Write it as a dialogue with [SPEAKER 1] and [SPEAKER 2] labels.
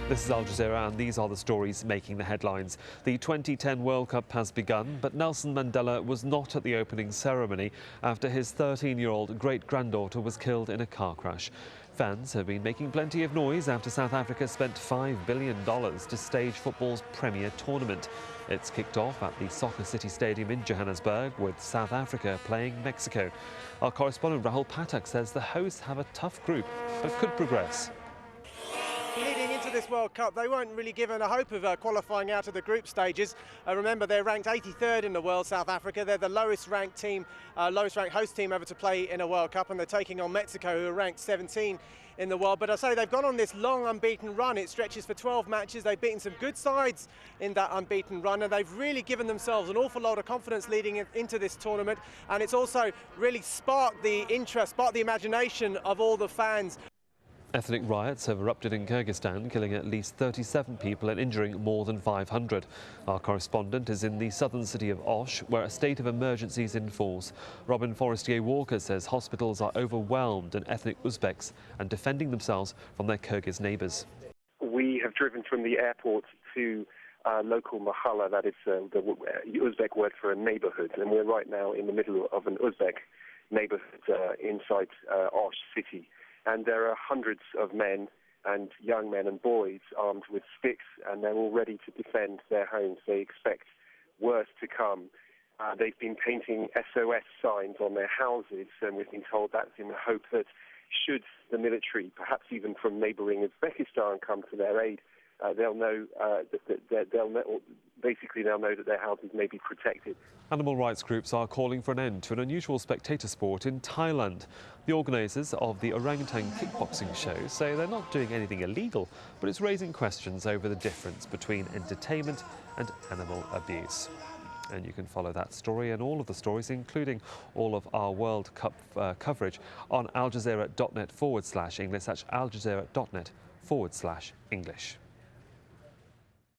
[SPEAKER 1] This is Al Jazeera, and these are the stories making the headlines. The 2010 World Cup has begun, but Nelson Mandela was not at the opening ceremony after his 13-year-old great-granddaughter was killed in a car crash. Fans have been making plenty of noise after South Africa spent $5 billion to stage football's premier tournament. It's kicked off at the Soccer City Stadium in Johannesburg, with South Africa playing Mexico. Our correspondent Rahul Pathak says the hosts have a tough group, but could progress.
[SPEAKER 2] Leading into this World Cup, they weren't really given a hope of qualifying out of the group stages. Remember, they're ranked 83rd in the world, South Africa. They're the lowest ranked host team ever to play in a World Cup, and they're taking on Mexico, who are ranked 17 in the world. But I say they've gone on this long unbeaten run. It stretches for 12 matches. They've beaten some good sides in that unbeaten run, and they've really given themselves an awful lot of confidence leading into this tournament. And it's also really sparked the interest, sparked the imagination of all the fans.
[SPEAKER 1] Ethnic riots have erupted in Kyrgyzstan, killing at least 37 people and injuring more than 500. Our correspondent is in the southern city of Osh, where a state of emergency is in force. Robin Forestier-Walker says hospitals are overwhelmed and ethnic Uzbeks and defending themselves from their Kyrgyz neighbours.
[SPEAKER 3] We have driven from the airport to local mahalla, that is the Uzbek word for a neighbourhood, and we're right now in the middle of an Uzbek neighbourhood inside Osh city. And there are hundreds of men and young men and boys armed with sticks, and they're all ready to defend their homes. They expect worse to come. They've been painting SOS signs on their houses, and we've been told that's in the hope that should the military, perhaps even from neighbouring Uzbekistan, come to their aid, they'll know that their houses may be protected.
[SPEAKER 1] Animal rights groups are calling for an end to an unusual spectator sport in Thailand. The organisers of the orangutan kickboxing show say they're not doing anything illegal, but it's raising questions over the difference between entertainment and animal abuse. And you can follow that story and all of the stories, including all of our World Cup coverage, on aljazeera.net/English. That's aljazeera.net/English.